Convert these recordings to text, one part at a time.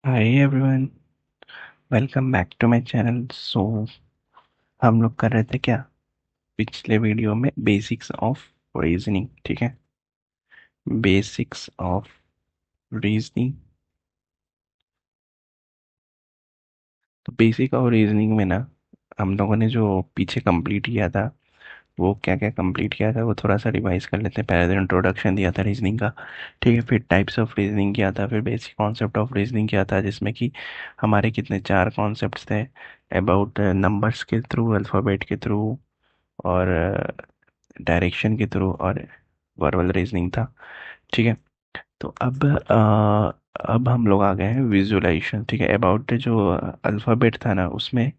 Hi everyone, welcome back to my channel. हम लोग कर रहे थे क्या पिछले वीडियो में? Basics of reasoning. ठीक है, बेसिक्स ऑफ रीजनिंग। तो बेसिक ऑफ रीजनिंग में ना, हम लोगों ने जो पीछे कंप्लीट किया था, वो क्या क्या कंप्लीट किया था वो थोड़ा सा रिवाइज कर लेते हैं। पहले तो इंट्रोडक्शन दिया था रीजनिंग का। ठीक है, फिर टाइप्स ऑफ रीजनिंग किया था, फिर बेसिक कॉन्सेप्ट ऑफ रीजनिंग किया था, जिसमें कि हमारे कितने चार कॉन्सेप्ट्स थे। अबाउट नंबर्स के थ्रू, अल्फ़ाबेट के थ्रू, और डायरेक्शन के थ्रू, और वर्बल रीजनिंग था। ठीक है, तो अब हम लोग आ गए हैं विजुअलाइजेशन। ठीक है, अबाउट जो अल्फ़ाबेट था ना, उसमें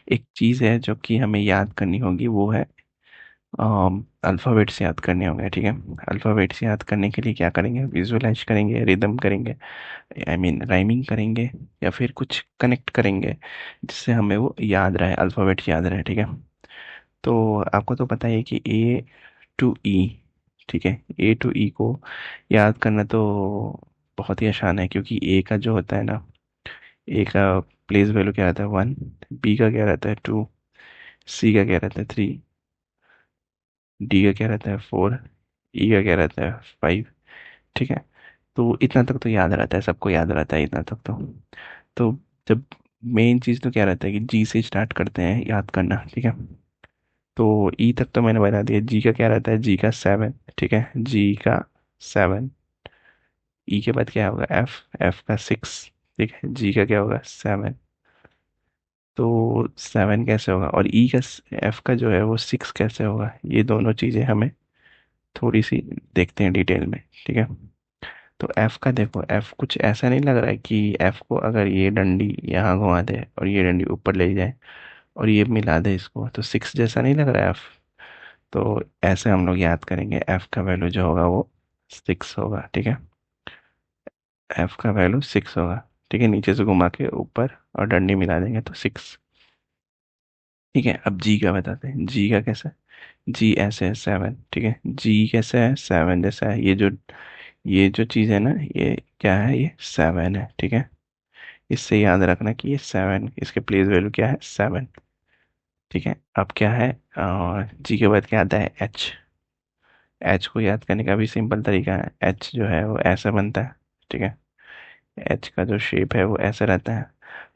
एक चीज़ है जो कि हमें याद करनी होगी, वो है अल्फ़ाबेट्स याद करने होंगे। ठीक है, अल्फ़ाबेट्स याद करने के लिए क्या करेंगे? विजुअलाइज करेंगे, रिदम करेंगे, आई मीन राइमिंग करेंगे, या फिर कुछ कनेक्ट करेंगे जिससे हमें वो याद रहे, अल्फ़ाबेट याद रहे। ठीक है, तो आपको तो पता ही है कि ए टू ई। ठीक है, ए टू ई को याद करना तो बहुत ही आसान है, क्योंकि ए का जो होता है ना, ए का प्लेस वैल्यू क्या रहता है? 1। बी का क्या रहता है? 2। सी का क्या रहता है? 3। डी का क्या रहता है? 4। ई का क्या रहता है? 5। ठीक है, तो इतना तक तो याद रहता है, सबको याद रहता है इतना तक तो जब मेन चीज़ तो क्या रहता है कि जी से स्टार्ट करते हैं याद करना। ठीक है, तो ई तक तो मैंने बता दिया। जी का क्या रहता है? जी का 7। ठीक है, जी का 7। ई के बाद क्या होगा? एफ। एफ का 6। ठीक है, जी का क्या होगा? 7। तो 7 कैसे होगा, और ई का, एफ का जो है वो 6 कैसे होगा? ये दोनों चीज़ें हमें थोड़ी सी देखते हैं डिटेल में। ठीक है, तो एफ का देखो, एफ कुछ ऐसा नहीं लग रहा है कि एफ को अगर ये डंडी यहाँ घुमा दे और ये डंडी ऊपर ले जाए और ये मिला दे इसको, तो 6 जैसा नहीं लग रहा है एफ? तो ऐसे हम लोग याद करेंगे, एफ का वैल्यू जो होगा वो 6 होगा। ठीक है, एफ का वैल्यू 6 होगा। ठीक है, नीचे से घुमा के ऊपर और डंडी मिला देंगे तो 6। ठीक है, अब जी का बताते हैं। जी का कैसा है? जी ऐसे है 7। ठीक है, जी कैसे है? 7 जैसा है। ये जो चीज़ है ना, ये क्या है? ये 7 है। ठीक है, इससे याद रखना कि ये 7, इसके प्लेस वैल्यू क्या है? 7। ठीक है, अब क्या है? जी के बाद क्या आता है? एच। एच को याद करने का भी सिंपल तरीका है। एच जो है वो ऐसा बनता है। ठीक है, एच का जो शेप है वो ऐसा रहता है।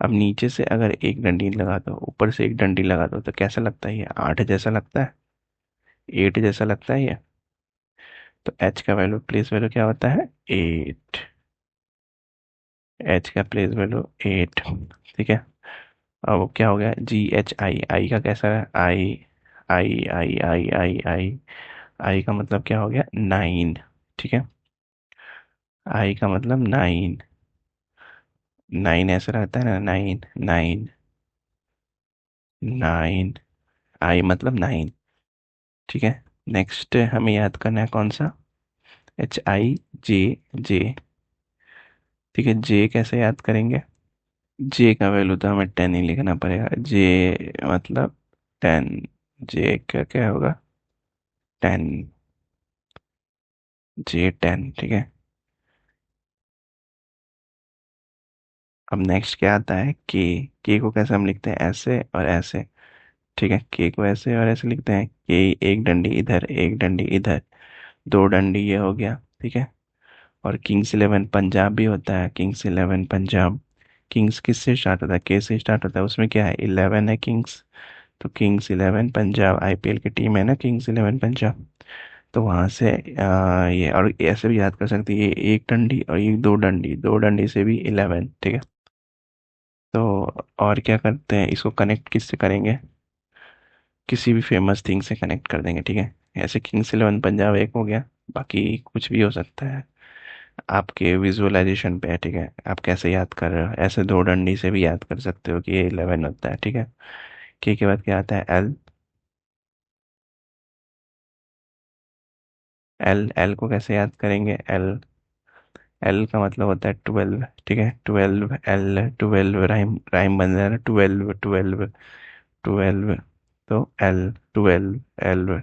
अब नीचे से अगर एक डंडी लगा दो, ऊपर से एक डंडी लगा दो, तो कैसा लगता है? ये 8 जैसा लगता है, 8 जैसा लगता है ये। तो एच का वैल्यू, प्लेस वैल्यू क्या होता है? 8। एच का प्लेस वैल्यू 8। ठीक है, अब वो क्या हो गया? जी एच आई। आई का कैसा है? आई। आई आई आई आई आई। आई का मतलब क्या हो गया? 9। ठीक है, आई का मतलब 9। 9 ऐसा रहता है ना, 9 9 9। आई मतलब 9। ठीक है, नेक्स्ट हमें याद करना है कौन सा? एच आई जे। जे। ठीक है, जे कैसे याद करेंगे? जे का वैल्यू तो हमें 10 ही लिखना पड़ेगा। जे मतलब 10। जे का क्या होगा? 10। जे 10। ठीक है, अब नेक्स्ट क्या आता है? के को कैसे हम लिखते हैं? ऐसे और ऐसे। ठीक है, के को ऐसे और ऐसे लिखते हैं। के, एक डंडी इधर, एक डंडी इधर, दो डंडी ये हो गया। ठीक है, और किंग्स 11 पंजाब भी होता है। किंग्स 11 पंजाब। किंग्स किससे स्टार्ट होता है? के से स्टार्ट होता है। उसमें क्या है? 11 है किंग्स। तो किंग्स 11 पंजाब, आईपीएल की टीम है ना किंग्स 11 पंजाब। तो वहां से ये, और ऐसे भी याद कर सकते हैं, ये एक डंडी और ये दो डंडी, दो डंडी से भी 11। ठीक है, तो और क्या करते हैं? इसको कनेक्ट किससे करेंगे? किसी भी फेमस थिंग से कनेक्ट कर देंगे। ठीक है, ऐसे किंग्स 11 पंजाब एक हो गया, बाकी कुछ भी हो सकता है, आपके विजुअलाइजेशन पे है। ठीक है, आप कैसे याद कर रहे हो? ऐसे दो डंडी से भी याद कर सकते हो कि ये 11 होता है। ठीक है, के बाद क्या आता है? एल। एल, एल को कैसे याद करेंगे? एल, एल का मतलब होता है 12। ठीक है, 12 एल। 12 राइम, राइम बन रहा है ना, 12 12 12। तो एल, 12 एल।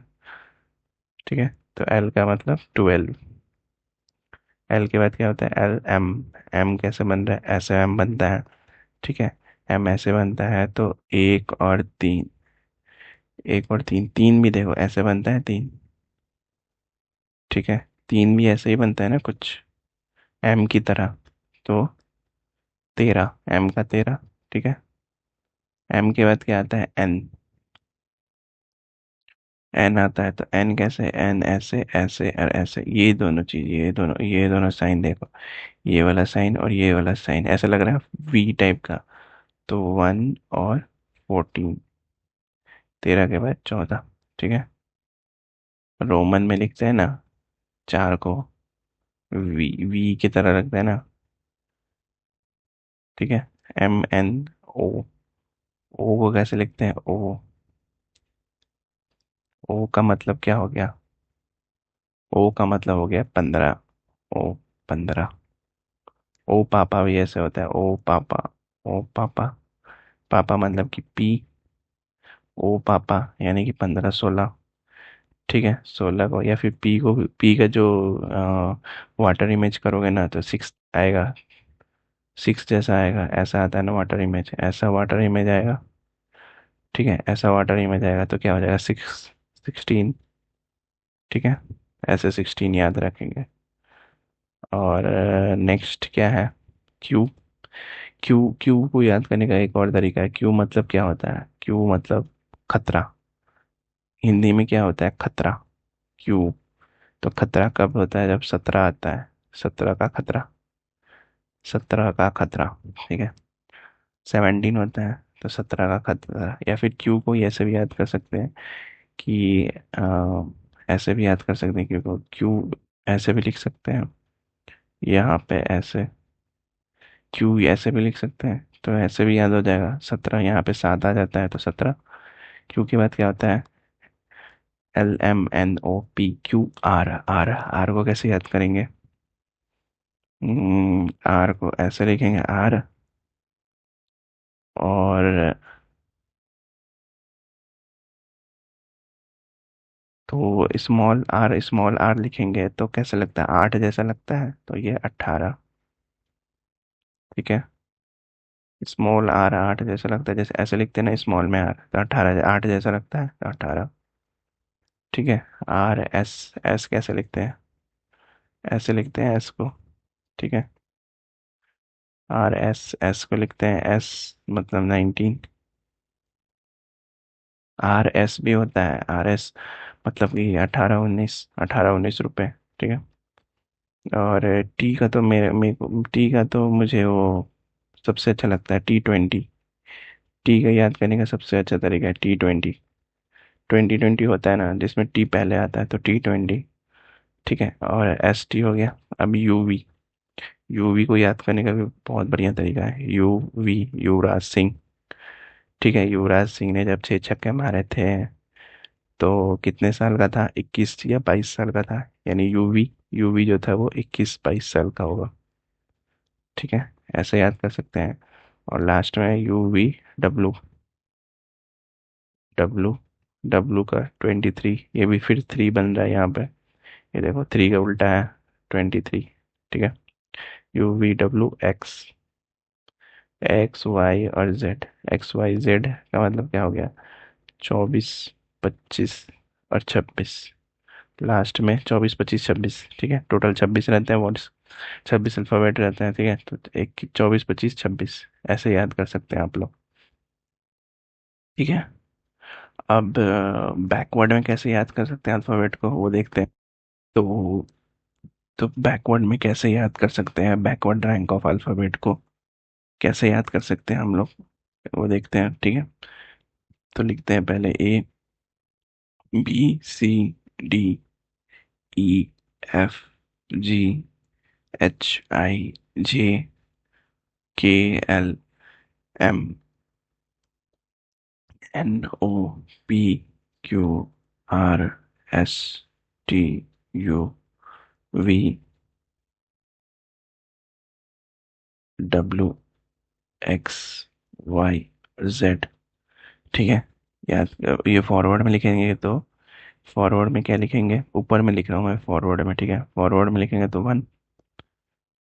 ठीक है, तो एल का मतलब 12। एल के बाद क्या होता है? L M. एम कैसे बन रहा है? ऐसे एम बनता है। ठीक है। एम ऐसे बनता है तो एक और तीन, एक और तीन, तीन भी देखो ऐसे बनता है तीन। ठीक है। तीन भी ऐसे ही बनता है ना कुछ, एम की तरह। तो 13, एम का 13। ठीक है। एम के बाद क्या आता है? एन। एन आता है तो एन कैसे? एन ऐसे, ऐसे और ऐसे, ये दोनों चीज, ये दोनों साइन देखो, ये वाला साइन और ये वाला साइन ऐसा लग रहा है वी टाइप का। तो 1 और 14, 13 के बाद 14। ठीक है। रोमन में लिखते हैं ना, चार को वी, वी की तरह रखते हैं ना। ठीक है। M N O. ओ को कैसे लिखते हैं? ओ। ओ का मतलब क्या हो गया? ओ का मतलब हो गया 15। ओ 15। ओ पापा भी ऐसे होता है, ओ पापा। ओ पापा। पापा मतलब कि पी। ओ पापा यानी कि 15, 16। ठीक है। 16 को या फिर पी को, पी का जो वाटर इमेज करोगे ना तो 6 आएगा। 6 जैसा आएगा, ऐसा आता है ना वाटर इमेज, ऐसा वाटर इमेज आएगा। ठीक है। ऐसा वाटर इमेज आएगा तो क्या हो जाएगा? 16। ठीक है। ऐसे 16 याद रखेंगे। और नेक्स्ट क्या है? क्यू। क्यू, क्यू को याद करने का एक और तरीका है। क्यू मतलब क्या होता है? क्यू मतलब खतरा। हिंदी में क्या होता है? खतरा। क्यू। तो खतरा कब होता है? जब 17 आता है। 17 का खतरा। 17 का खतरा। ठीक है। 17 होता है तो 17 का खतरा। या फिर क्यू को ऐसे भी याद कर सकते हैं कि ऐसे भी याद कर सकते हैं क्यू को। क्यू ऐसे भी लिख सकते हैं, यहाँ पे ऐसे। क्यू ऐसे भी लिख सकते हैं तो ऐसे भी याद हो जाएगा। 17 यहाँ पे 7 आ जाता है तो 17। क्यू के बाद क्या होता है? LMNOP, are. आर को कैसे याद करेंगे? आर को ऐसे लिखेंगे, आर। और तो स्मॉल आर लिखेंगे तो कैसे लगता है? 8 जैसा लगता है तो ये 18। ठीक है। स्मॉल आर 8 जैसा लगता है, जैसे ऐसे लिखते हैं ना स्मॉल में आर, तो 18, 8 जैसा लगता है तो 18। ठीक है। R S. एस कैसे लिखते हैं? ऐसे लिखते हैं एस को। ठीक है। R S. एस को लिखते हैं एस, मतलब 19। आर एस भी होता है, आर एस मतलब कि 18, 19, 18, 19 रुपए। ठीक है। और टी का तो मेरे को, टी का तो मुझे वो सबसे अच्छा लगता है, T20। टी का याद करने का सबसे अच्छा तरीका है T20। 2020 होता है ना जिसमें टी पहले आता है तो T20। ठीक है। और ST हो गया। अब यूवी। यूवी को याद करने का भी बहुत बढ़िया तरीका है, यूवी, युवराज सिंह। ठीक है। युवराज सिंह ने जब 6 छक्के मारे थे तो कितने साल का था? 21 या 22 साल का था। यानी यूवी, यूवी जो था वो 21, 22 साल का होगा। ठीक है। ऐसे याद कर सकते हैं। और लास्ट में यूवी डब्लू। डब्लू। डब्लू का 23, ये भी फिर 3 बन रहा है यहाँ पे। ये देखो 3 का उल्टा है 23। ठीक है। UVWX। एक्स वाई और जेड। XYZ का मतलब क्या हो गया? 24, 25 और 26। लास्ट में 24, 25, 26। ठीक है। टोटल 26 रहते हैं वर्ड्स, 26 अल्फ़ाबेट रहते हैं। ठीक है। तो एक 24, 25, 26 ऐसे याद कर सकते हैं आप लोग। ठीक है। अब बैकवर्ड में कैसे याद कर सकते हैं अल्फ़ाबेट को, वो देखते हैं। तो बैकवर्ड में कैसे याद कर सकते हैं? बैकवर्ड रैंक ऑफ अल्फ़ाबेट को कैसे याद कर सकते हैं हम लोग, वो देखते हैं। ठीक है। तो लिखते हैं पहले ABCDEFGHIJKLMNOPQRSTUV। ठीक है। याद, ये फॉरवर्ड में लिखेंगे तो, फॉरवर्ड में क्या लिखेंगे? ऊपर में लिख रहा हूँ मैं फॉरवर्ड में। ठीक है। फॉरवर्ड में लिखेंगे तो 1।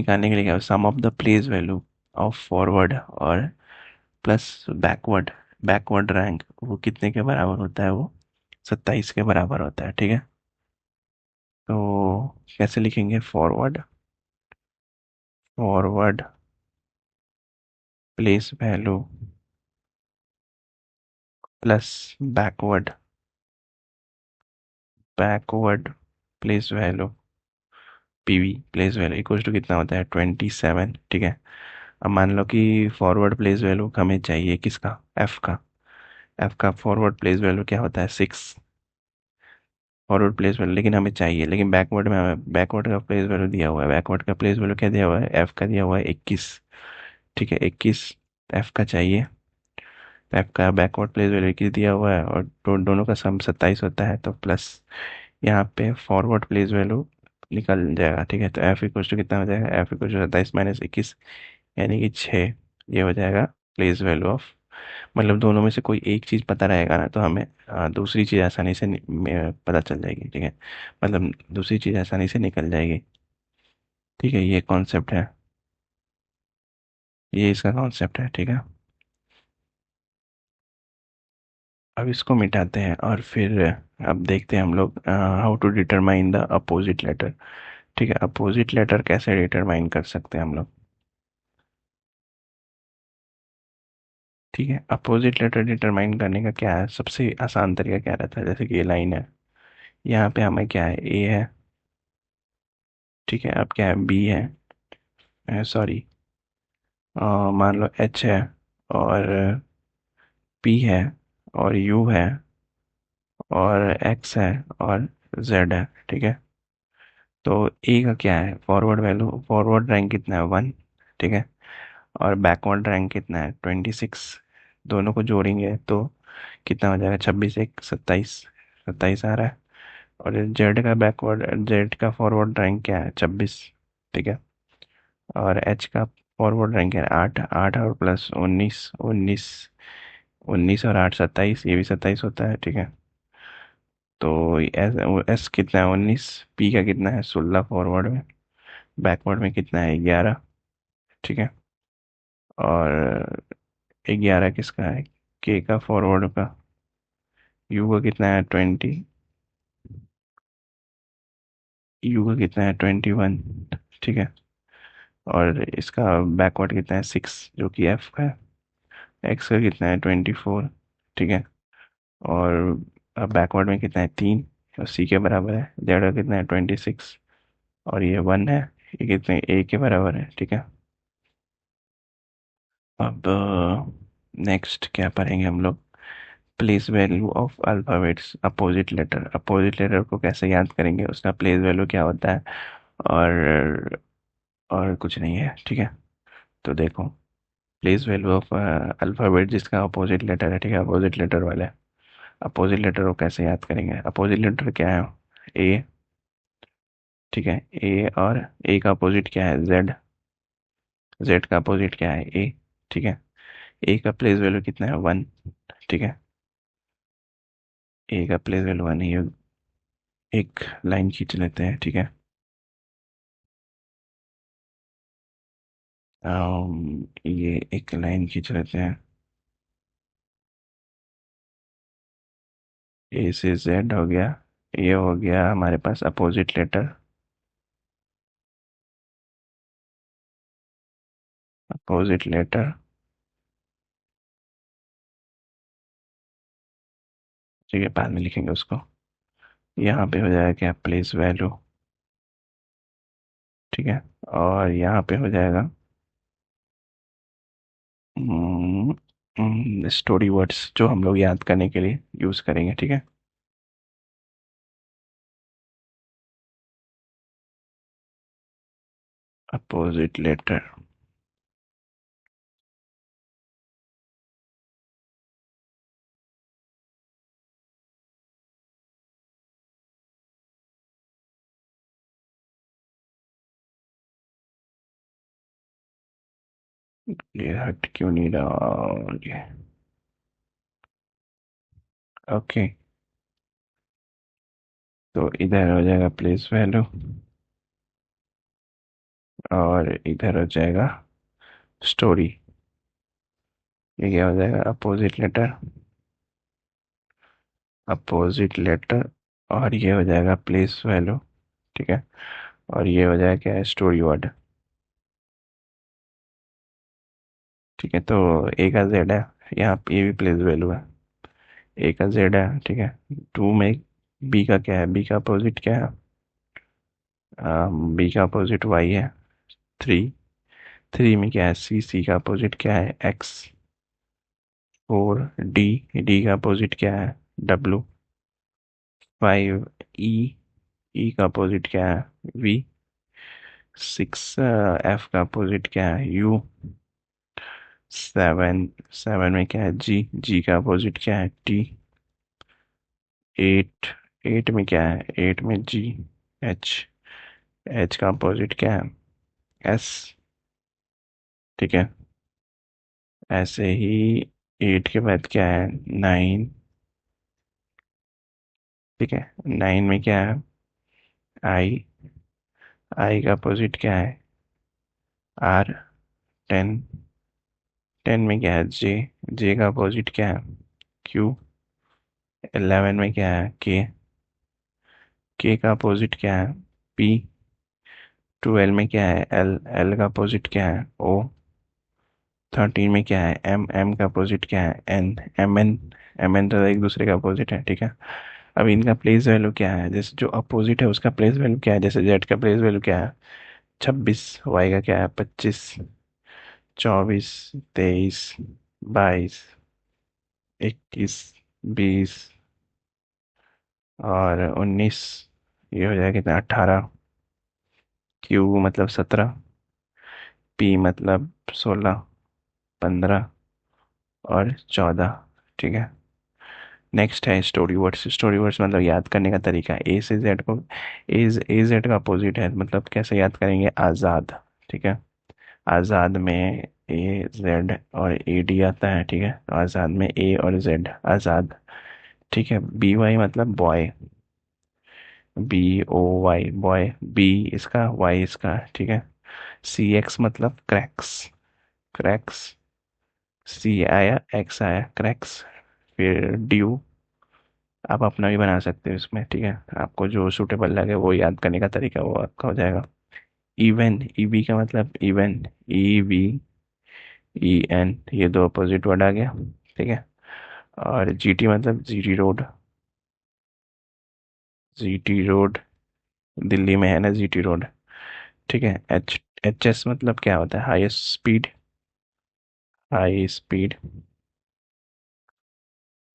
निकालने के लिए क्या sum of the place value of forward और प्लस बैकवर्ड, बैकवर्ड रैंक वो कितने के बराबर होता है, वो 27 के बराबर होता है, ठीक है। तो कैसे लिखेंगे, forward, forward place value plus backward, backward place value, PV place value equal to कितना होता है 27, ठीक है। अब मान लो कि फॉरवर्ड प्लेस वैल्यू हमें चाहिए किसका, एफ का, एफ का फॉरवर्ड प्लेस वैल्यू क्या होता है 6, फॉरवर्ड प्लेस वैल्यू लेकिन हमें चाहिए, लेकिन बैकवर्ड में हमें बैकवर्ड का प्लेस वैल्यू दिया हुआ है, बैकवर्ड का प्लेस वैल्यू क्या दिया हुआ है, एफ का दिया हुआ है 21, ठीक है 21 एफ का चाहिए। एफ का बैकवर्ड प्लेस वैल्यू 21 दिया हुआ है और दोनों का सम 27 होता है, तो प्लस यहाँ पे फॉरवर्ड प्लेस वैल्यू निकल जाएगा, ठीक है। तो एफ इक्वल टू कितना हो जाएगा, एफ इक्वल टू 27 - 21 यानी कि 6, ये हो जाएगा प्लेस वैल्यू ऑफ, मतलब दोनों में से कोई एक चीज़ पता रहेगा ना तो हमें दूसरी चीज़ आसानी से पता चल जाएगी, ठीक है। मतलब दूसरी चीज़ आसानी से निकल जाएगी, ठीक है। ये कॉन्सेप्ट है, ये इसका कॉन्सेप्ट है, ठीक है। अब इसको मिटाते हैं और फिर अब देखते हैं हम लोग how to determine the opposite letter, ठीक है। अपोजिट लेटर कैसे डिटरमाइन कर सकते हैं हम लोग, ठीक है। अपोजिट लेटर डिटरमाइन करने का क्या है, सबसे आसान तरीका क्या रहता है, जैसे कि ये लाइन है, यहाँ पे हमें क्या है, ए है, ठीक है। अब क्या है, बी है, सॉरी, मान लो एच है और पी है और यू है और एक्स है और जेड है, ठीक है। तो ए का क्या है, फॉरवर्ड वैल्यू, फॉरवर्ड रैंक कितना है 1, ठीक है। और बैकवर्ड रैंक कितना है 26, दोनों को जोड़ेंगे तो कितना हो जाएगा 26 एक 27, 27 आ रहा है। और जेड का बैकवर्ड, जेड का फॉरवर्ड रैंक क्या है 26, ठीक है। और एच का फॉरवर्ड रैंक है 8, 8 और प्लस 19, 19, 19 और 8 27, ये भी 27 होता है, ठीक है। तो एस, एस कितना है 19, पी का कितना है 16 फॉरवर्ड में, बैकवर्ड में कितना है 11, ठीक है। और 11 किसका है, के का फॉरवर्ड का, यू का कितना है 20, यू का कितना है 21, ठीक है। और इसका बैकवर्ड कितना है 6 जो कि एफ का है, एक्स का कितना है 24, ठीक है। और बैकवर्ड में कितना है 3 और सी के बराबर है, जेड का कितना है 26 और ये 1 है, ये कितने ए के बराबर है, ठीक है। अब नेक्स्ट क्या पढ़ेंगे हम लोग, place value of alphabets opposite letter, opposite letter को कैसे याद करेंगे, उसका प्लेस वैल्यू क्या होता है, और कुछ नहीं है, ठीक है। तो देखो, प्लेस वैल्यू ऑफ अल्फ़ाबेट जिसका अपोजिट लेटर है, ठीक है, अपोजिट लेटर वाले, अपोजिट लेटर को कैसे याद करेंगे, अपोजिट लेटर क्या है, ए, ठीक है, ए, और ए का अपोजिट क्या है जेड, जेड का अपोजिट क्या है ए, ठीक है। ए का प्लेस वैल्यू कितना है 1, ठीक है, ए का प्लेस वैल्यू 1 है, एक लाइन खींच लेते हैं, ठीक है। ये एक लाइन खींच लेते हैं। ए से जेड हो गया। ये हो गया हमारे पास अपोजिट लेटर। Opposite letter. ठीक है, बाद में लिखेंगे उसको। यहाँ पे हो जाएगा क्या, प्लेस वैल्यू। ठीक है। और यहाँ पे हो जाएगा स्टोरी वर्ड्स जो हम लोग याद करने के लिए यूज करेंगे। ठीक है। Opposite letter. ये हट क्यों नहीं रहा ये। ओके। तो इधर हो जाएगा प्लेस वैल्यू। और इधर हो जाएगा स्टोरी। ये क्या हो जाएगा, अपोजिट लेटर। Opposite letter. और ये हो जाएगा प्लेस वैल्यू। ठीक है। और ये हो जाएगा क्या, स्टोरी वर्ड। ठीक है। तो ए का जेड है। यहाँ पे ये भी प्लेस वैल्यू है। ए का जेड है। ठीक है। टू में बी का क्या है, बी का अपोजिट क्या है, बी का अपोजिट वाई है। थ्री। थ्री में क्या है, सी। सी का अपोजिट क्या है, एक्स। फोर। डी। डी का अपोजिट क्या है, डब्लू। फाइव। ई। ई का अपोजिट क्या है, वी। सिक्स। एफ का अपोजिट क्या है, यू। सेवन। सेवन में क्या है, जी। जी का अपोजिट क्या है, टी। एट। एट में क्या है, एट में जी। एच। एच का अपोजिट क्या है, एस। ठीक है। ऐसे ही एट के बाद क्या है, नाइन। ठीक है। नाइन में क्या है, आई। आई का अपोजिट क्या है, आर। टेन। टेन में क्या है, जे। जे का अपोजिट क्या है, क्यू। इलेवन में क्या है, के। के का अपोजिट क्या है, पी। ट्वेल्व में क्या है, एल। एल का अपोजिट क्या है, ओ। थर्टीन में क्या है, एम। एम का अपोजिट क्या है, N. M N. M N तो एक दूसरे का अपोजिट है। ठीक है। अब इनका प्लेस वैल्यू क्या है, जैसे जो अपोजिट है उसका प्लेस वैल्यू क्या है, जैसे जेड का प्लेस वैल्यू क्या है, 26। वाई का क्या है, 25। 24। 23। 22। 21। 20। और 19। ये हो जाएगा कितना, 18। क्यू मतलब 17। पी मतलब 16। 15। और 14। ठीक है। नेक्स्ट है स्टोरी वर्ड्स। स्टोरी वर्ड्स मतलब याद करने का तरीका। ए से जेड को, ए जेड का अपोजिट है, मतलब कैसे याद करेंगे, आज़ाद। ठीक है। आज़ाद में ए जेड और ए डी आता है। ठीक है। तो आज़ाद में ए और जेड, आज़ाद। ठीक है। बी वाई मतलब boy. B O Y boy. B इसका, वाई इसका। ठीक है। सी एक्स मतलब क्रैक्स। क्रैक्स। सी आया, एक्स आया, क्रैक्स। फिर ड्यू। आप अपना भी बना सकते हो इसमें। ठीक है। आपको जो सूटेबल लगे वो याद करने का तरीका वो आपका हो जाएगा। इवन। ईवी का मतलब even. E V. E N, ये दो अपोजिट वर्ड आ गया। ठीक है। और जीटी मतलब GT road. GT road. Delhi में है ना जीटी रोड। ठीक है। एच। एच एस मतलब क्या होता है, highest speed. High speed.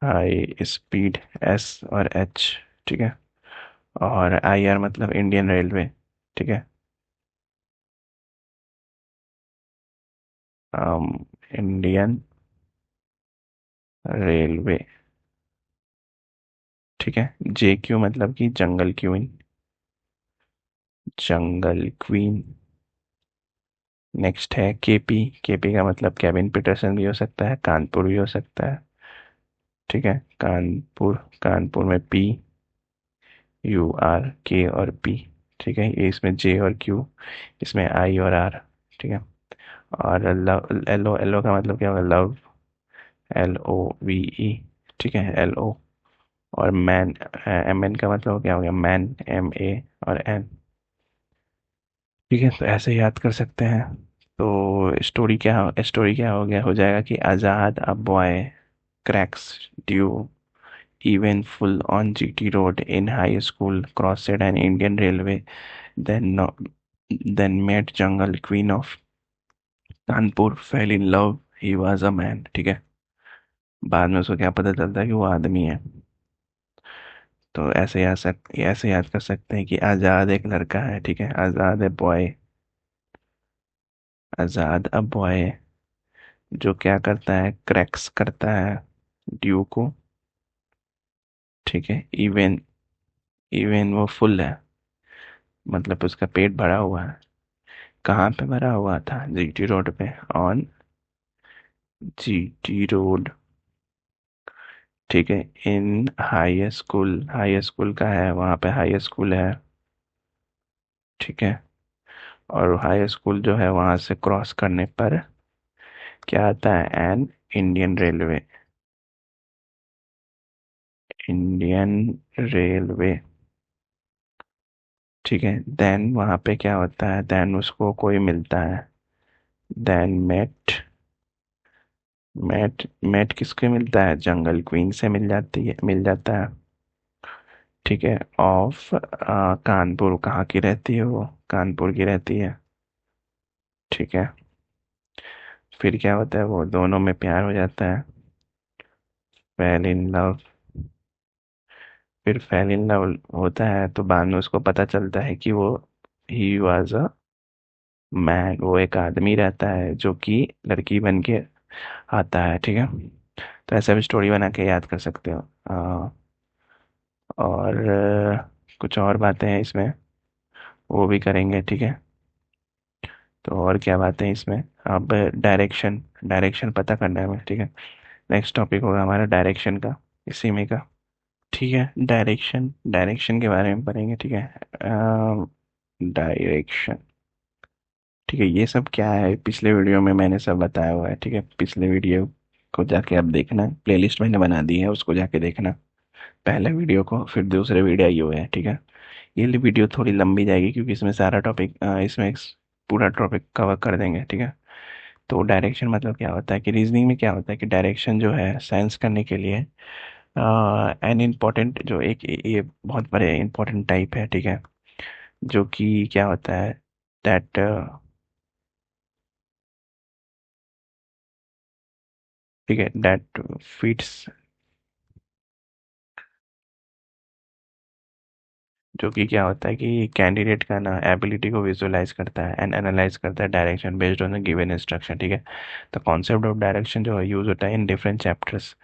High speed. S और एच। ठीक है। और आई आर मतलब इंडियन रेलवे। ठीक है। Indian railway. ठीक है। जे क्यू मतलब कि जंगल क्वीन। जंगल क्वीन। नेक्स्ट है केपी। केपी का मतलब केविन पीटरसन भी हो सकता है, कानपुर भी हो सकता है। ठीक है। कानपुर। कानपुर में पी। यू आर, के और पी। ठीक है। ये इसमें जे और क्यू, इसमें आई और आर। ठीक है। और लव, एलो, एलो का मतलब क्या होगा, लव, LOVE, ठीक है, LO। और मैन, MN का मतलब क्या हो गया, मैन, MA, और N, ठीक है। तो ऐसे याद कर सकते हैं। तो स्टोरी क्या हो गया, हो जाएगा कि आज़ाद a boy cracks due even full on GT road in high school, crossed an Indian railway, then no, then met jungle queen of Kanpur, fell in love, he was a man, ठीक है। बाद में उसको क्या पता चलता है कि वो आदमी है। तो ऐसे याद कर सकते हैं कि आज़ाद एक लड़का है, ठीक है, आज़ाद है बॉय, आज़ाद अब बॉय जो क्या करता है, क्रैक्स करता है ड्यू को, ठीक है। इवन, इवन वो फुल है, मतलब उसका पेट भरा हुआ है। कहाँ पे भरा हुआ था, जीटी रोड पे, ऑन जीटी रोड, ठीक है। इन हाई स्कूल, हाई स्कूल का है, वहाँ पे हाई स्कूल है, ठीक है। और हाई स्कूल जो है वहाँ से क्रॉस करने पर क्या आता है, an Indian railway, Indian railway, ठीक है। देन वहाँ पे क्या होता है, देन उसको कोई मिलता है, देन मेट किसके मिलता है, जंगल क्वीन से मिल जाता है, ठीक है। ऑफ कानपुर, कहाँ की रहती है वो, कानपुर की रहती है, ठीक है। फिर क्या होता है, वो दोनों में प्यार हो जाता है, फेल इन लव। फिर फेल इन लव होता है तो बाद में उसको पता चलता है कि वो, ही वॉज अ मैन, वो एक आदमी रहता है जो कि लड़की बन के आता है, ठीक है। तो ऐसा भी स्टोरी बना के याद कर सकते हो। और कुछ और बातें हैं इसमें, वो भी करेंगे, ठीक है। तो और क्या बातें हैं इसमें, अब डायरेक्शन, डायरेक्शन पता करना है हमें, ठीक है। नेक्स्ट टॉपिक होगा हमारा डायरेक्शन का, इसी में का, ठीक है। डायरेक्शन, डायरेक्शन के बारे में पढ़ेंगे, ठीक है। डायरेक्शन, ठीक है। ये सब क्या है, पिछले वीडियो में मैंने सब बताया हुआ है, ठीक है। पिछले वीडियो को जाके आप देखना, प्लेलिस्ट मैंने बना दी है, उसको जाके देखना, पहले वीडियो को, फिर दूसरे वीडियो ये हुए हैं, ठीक है। ये वीडियो थोड़ी लंबी जाएगी क्योंकि इसमें सारा टॉपिक, इसमें पूरा टॉपिक कवर कर देंगे, ठीक है। तो डायरेक्शन मतलब क्या होता है, कि रीजनिंग में क्या होता है कि डायरेक्शन जो है साइंस करने के लिए एन इम्पोर्टेंट, जो एक ये बहुत बड़े इम्पोर्टेंट टाइप है, ठीक है। जो कि क्या होता है, दैट, ठीक है, दैट फिट्स, जो कि क्या होता है कि कैंडिडेट का ना एबिलिटी को विजुअलाइज करता है एंड एनालाइज करता है direction based on the given instruction, ठीक है। तो कॉन्सेप्ट ऑफ डायरेक्शन जो है यूज होता है इन डिफरेंट चैप्टर्स।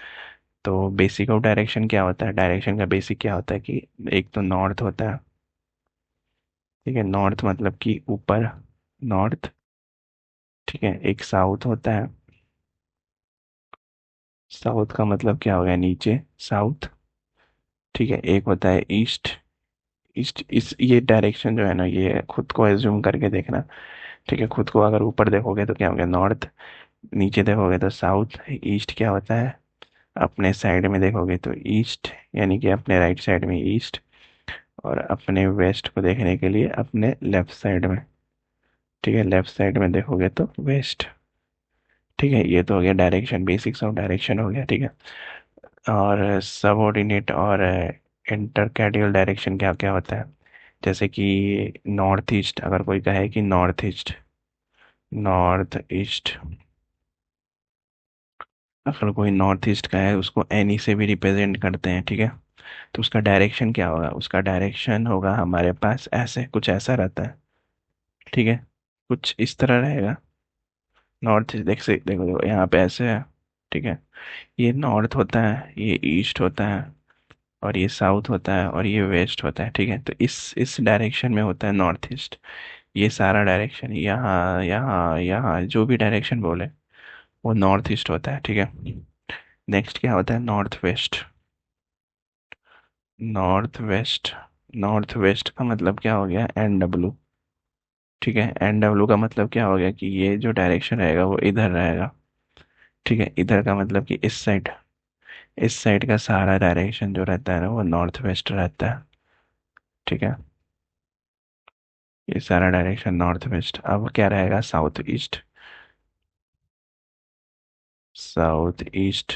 तो बेसिक ऑफ डायरेक्शन क्या होता है, डायरेक्शन का बेसिक क्या होता है कि एक तो नॉर्थ होता है, ठीक है, नॉर्थ मतलब कि ऊपर, नॉर्थ, ठीक है। एक साउथ होता है, साउथ का मतलब क्या हो गया, नीचे, साउथ, ठीक है। एक होता है ईस्ट, ईस्ट, इस ये डायरेक्शन जो है ना, ये खुद को एज्यूम करके देखना, ठीक है। खुद को अगर ऊपर देखोगे तो क्या हो गया, नॉर्थ, नीचे देखोगे तो साउथ, ईस्ट क्या होता है, अपने साइड में देखोगे तो ईस्ट, यानी कि अपने राइट साइड में ईस्ट, और अपने वेस्ट को देखने के लिए अपने लेफ्ट साइड में, ठीक है, लेफ्ट साइड में देखोगे तो वेस्ट, ठीक है। ये तो हो गया डायरेक्शन, बेसिक्स ऑफ डायरेक्शन हो गया, ठीक है। और सबऑर्डिनेट और इंटरकैडियल डायरेक्शन क्या क्या होता है, जैसे कि नॉर्थ ईस्ट, अगर कोई कहे कि नॉर्थ ईस्ट, नॉर्थ ईस्ट, अगर कोई नॉर्थ ईस्ट का है उसको एनी से भी रिप्रेजेंट करते हैं, ठीक है। तो उसका डायरेक्शन क्या होगा, उसका डायरेक्शन होगा हमारे पास ऐसे, कुछ ऐसा रहता है, ठीक है, कुछ इस तरह रहेगा। नॉर्थ ईस्ट देख से देखो, देखो यहाँ पे ऐसे है, ठीक है। ये नॉर्थ होता है, ये ईस्ट होता है, और ये साउथ होता है, और ये वेस्ट होता है, ठीक है। तो इस डायरेक्शन में होता है नॉर्थ ईस्ट। ये सारा डायरेक्शन, यहाँ यहाँ यहाँ जो भी डायरेक्शन बोले वो नॉर्थ ईस्ट होता है, ठीक है। नेक्स्ट क्या होता है, north west, north west, north west का मतलब क्या हो गया, NW, ठीक है, एन डब्ल्यू का मतलब क्या हो गया कि ये जो डायरेक्शन रहेगा वो इधर रहेगा। ठीक है, इधर का मतलब कि इस साइड का सारा डायरेक्शन जो रहता है ना वो नॉर्थ वेस्ट रहता है। ठीक है, ये सारा डायरेक्शन नॉर्थ वेस्ट। अब क्या रहेगा? South east. South east.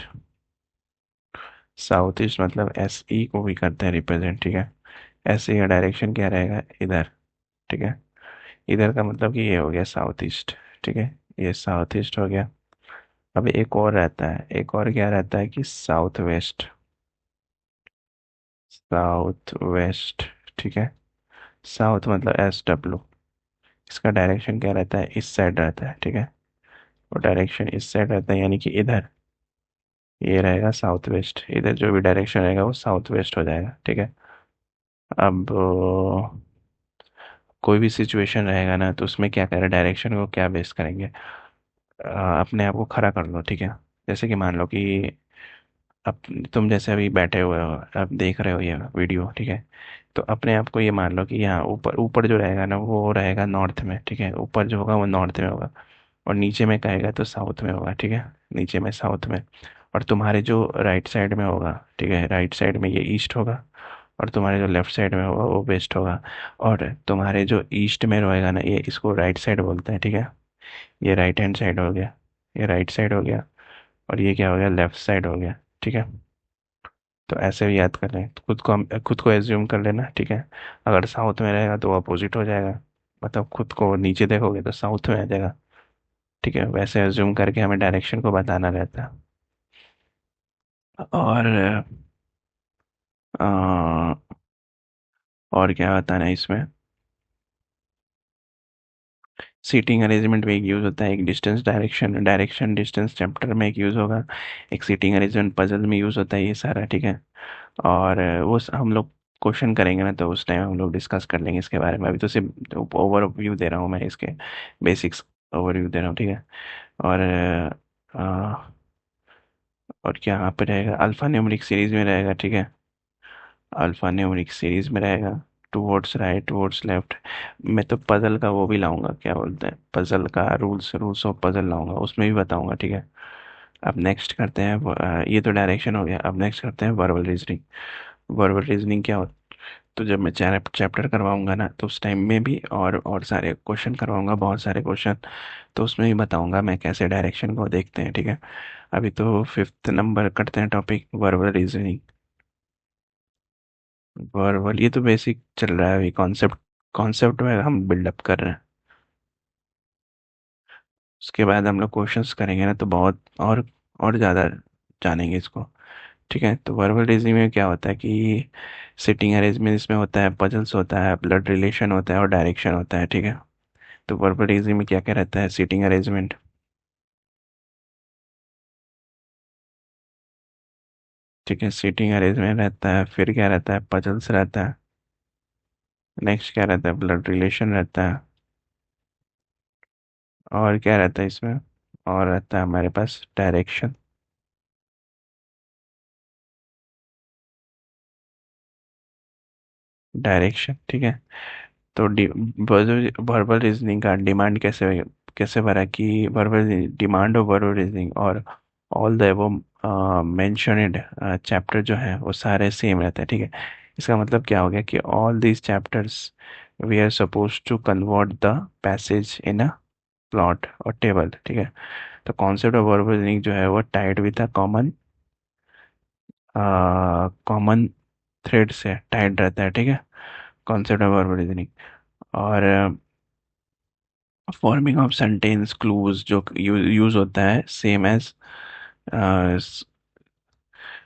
South east मतलब एस ई को भी करते हैं रिप्रेजेंट। ठीक है, एस ई का डायरेक्शन क्या रहेगा? इधर। ठीक है, इधर का मतलब कि ये हो गया साउथ ईस्ट। ठीक है, ये साउथ ईस्ट हो गया। अब एक और रहता है, एक और क्या रहता है कि साउथ वेस्ट। South west. ठीक है, साउथ मतलब एस डब्ल्यू। इसका डायरेक्शन क्या रहता है? इस साइड रहता है। ठीक है, वो डायरेक्शन इस साइड रहता है, यानी कि इधर। ये रहेगा साउथ वेस्ट। इधर जो भी डायरेक्शन रहेगा वो साउथ वेस्ट हो जाएगा। ठीक है, अब कोई भी सिचुएशन रहेगा ना तो उसमें क्या करें, डायरेक्शन को क्या बेस करेंगे? अपने आप को खड़ा कर लो। ठीक है, जैसे कि मान लो कि अब तुम जैसे अभी बैठे हुए हो, अब देख रहे हो ये वीडियो। ठीक है, तो अपने आप को ये मान लो कि यहाँ ऊपर ऊपर जो रहेगा ना वो रहेगा नॉर्थ में। ठीक है, ऊपर जो होगा वो नॉर्थ में होगा, और नीचे में कहेगा तो साउथ में होगा। ठीक है, नीचे में साउथ में। और तुम्हारे जो राइट साइड में होगा, ठीक है, राइट साइड में ये ईस्ट होगा, और तुम्हारे जो लेफ्ट साइड में होगा वो वेस्ट होगा। और तुम्हारे जो ईस्ट में रहेगा ना, ये इसको राइट साइड बोलते हैं। ठीक है, ये राइट हैंड साइड हो गया, ये राइट साइड हो गया, और ये क्या हो गया? लेफ्ट साइड हो गया। ठीक है, तो ऐसे भी याद कर लें, तो खुद को एज्यूम कर लेना। ठीक है, अगर साउथ में रहेगा तो अपोजिट हो जाएगा, मतलब खुद को नीचे देखोगे तो साउथ में आ जाएगा। ठीक है, वैसे एज्यूम करके हमें डायरेक्शन को बताना रहता है। और अ, और क्या बताना है इसमें? सीटिंग अरेंजमेंट में एक यूज होता है, एक distance direction direction distance chapter में एक यूज होगा, एक सीटिंग अरेंजमेंट पजल में यूज होता है, ये सारा। ठीक है, और हम लोग क्वेश्चन करेंगे ना तो उस टाइम हम लोग डिस्कस कर लेंगे इसके बारे में। अभी तो सिर्फ ओवरव्यू दे रहा हूँ मैं इसके, बेसिक्स ओवरव्यू दे रहा हूँ। ठीक है, और और क्या यहाँ पे रहेगा? अल्फा न्यूमेरिक सीरीज में रहेगा। ठीक है, अल्फा न्यूमेरिक सीरीज में रहेगा, टूवर्ड्स राइट टूवर्ड्स लेफ्ट। मैं तो पजल का वो भी लाऊंगा, क्या बोलते हैं, पजल का रूल्स रूल्स ऑफ पजल लाऊंगा, उसमें भी बताऊंगा। ठीक है, अब नेक्स्ट करते हैं ये तो डायरेक्शन हो गया। अब नेक्स्ट करते हैं वर्बल रीजनिंग। वर्बल रीजनिंग क्या होता है? तो जब मैं चैप्टर करवाऊंगा ना तो उस टाइम में भी और सारे क्वेश्चन करवाऊंगा, बहुत सारे क्वेश्चन, तो उसमें भी बताऊंगा मैं कैसे डायरेक्शन को देखते हैं। ठीक है, अभी तो फिफ्थ नंबर करते हैं टॉपिक वर्बल रीजनिंग। वर्बल ये तो बेसिक चल रहा है अभी, कॉन्सेप्ट कॉन्सेप्ट में हम बिल्डअप कर रहे हैं। उसके बाद हम लोग क्वेश्चंस करेंगे ना तो बहुत और ज़्यादा जानेंगे इसको। ठीक है, तो वर्बल रीजनिंग में क्या होता है कि सिटिंग अरेंजमेंट इसमें होता है, पजल्स होता है, ब्लड रिलेशन होता है, और डायरेक्शन होता है। ठीक है, तो वर्बल रीजनिंग में क्या क्या रहता है? Seating arrangement. ठीक है, सीटिंग अरेंजमेंट रहता है, फिर क्या रहता है? पजल्स रहता है। नेक्स्ट क्या रहता है? ब्लड रिलेशन रहता है। और क्या रहता है इसमें? और रहता है हमारे पास डायरेक्शन। डायरेक्शन, ठीक है। तो वर्बल रीजनिंग का डिमांड कैसे कैसे भरा कि verbal demand of verbal reasoning और ऑल द वो मेंशनड चैप्टर जो है वो सारे सेम रहते हैं। ठीक है, इसका मतलब क्या हो गया कि all these chapters we are suppose to convert the passage in a plot और टेबल। ठीक है, तो कॉन्सेप्ट ऑफ वर्बल रीजनिंग जो है वो tied with a common thread से टाइड रहता है। ठीक है, कॉन्सेप्ट ऑफ वर्बल रीजनिंग। और फॉर्मिंग ऑफ सेंटेंस क्लूज जो यूज होता है सेम एज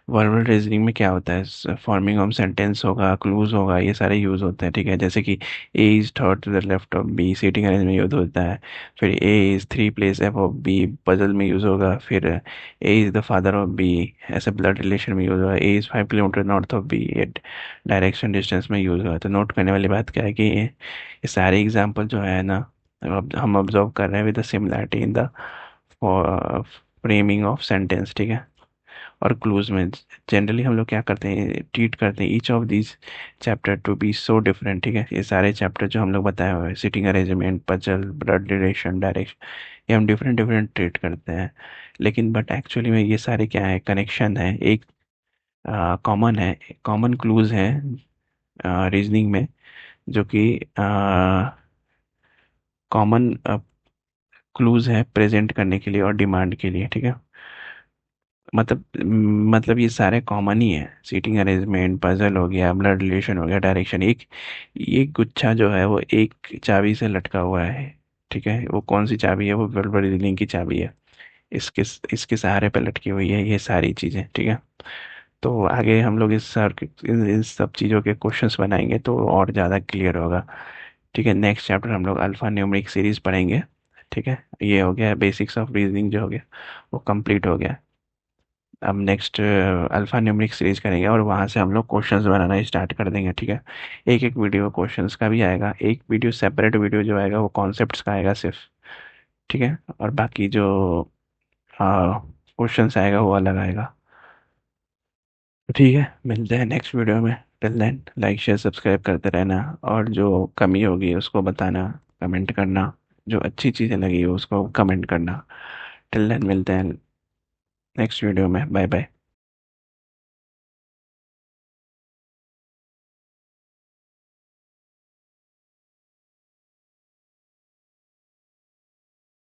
वर्बल रीजनिंग में क्या होता है? फॉर्मिंग ऑफ सेंटेंस होगा, क्लूज होगा, ये सारे यूज होते हैं। ठीक है, जैसे कि A is third to the left of B, seating arrangement में यूज होता है। फिर A is three place F of B, puzzle में यूज होगा। फिर A is the father of B, ऐसे ब्लड रिलेशन में यूज होगा। A is 5 kilometre north of B, at direction distance में यूज होगा। तो नोट करने वाली बात क्या है कि ये सारे एग्जाम्पल जो है ना, अब हम ऑब्जर्व कर रहे हैं with the similarity in the framing of sentence. ठीक है, और क्लूज में जनरली हम लोग क्या करते हैं, ट्रीट करते हैं each of these chapter to be so different. ठीक है, ये सारे चैप्टर जो हम लोग बताए हुए हैं, sitting arrangement, puzzle, blood relation, direction, ये हम डिफरेंट डिफरेंट ट्रीट करते हैं। लेकिन बट एक्चुअली में ये सारे क्या है, कनेक्शन है, एक कॉमन है, कॉमन क्लूज है रीजनिंग में, जो कि कॉमन क्लूज है प्रेजेंट करने के लिए और डिमांड के लिए। ठीक है, मतलब ये सारे कॉमन ही है, सीटिंग अरेंजमेंट, पजल हो गया, ब्लड रिलेशन हो गया, डायरेक्शन, एक गुच्छा जो है वो एक चाबी से लटका हुआ है। ठीक है, वो कौन सी चाबी है, वो वर्ड रीडिंग की चाबी है, इसके इसके सहारे पे लटकी हुई है ये सारी चीजें। ठीक है, तो आगे हम लोग इन सब चीज़ों के क्वेश्चंस बनाएंगे तो और ज़्यादा क्लियर होगा। ठीक है, नेक्स्ट चैप्टर हम लोग अल्फा न्यूमेरिक सीरीज पढ़ेंगे। ठीक है, ये हो गया बेसिक्स ऑफ रीजनिंग जो हो गया, वो कंप्लीट हो गया। अब नेक्स्ट अल्फा न्यूमेरिक सीरीज करेंगे और वहाँ से हम लोग क्वेश्चंस बनाना स्टार्ट कर देंगे। ठीक है, एक एक वीडियो क्वेश्चंस का भी आएगा, एक वीडियो सेपरेट वीडियो जो आएगा वो कॉन्सेप्ट्स का आएगा सिर्फ। ठीक है, और बाकी जो क्वेश्चंस आएगा वो अलग आएगा। ठीक है, मिलते हैं नेक्स्ट वीडियो में। Till then like share subscribe करते रहना, और जो कमी होगी उसको बताना, कमेंट करना, जो अच्छी चीज़ें लगी उसको कमेंट करना। टिल देन मिलते हैं नेक्स्ट वीडियो में। Bye bye.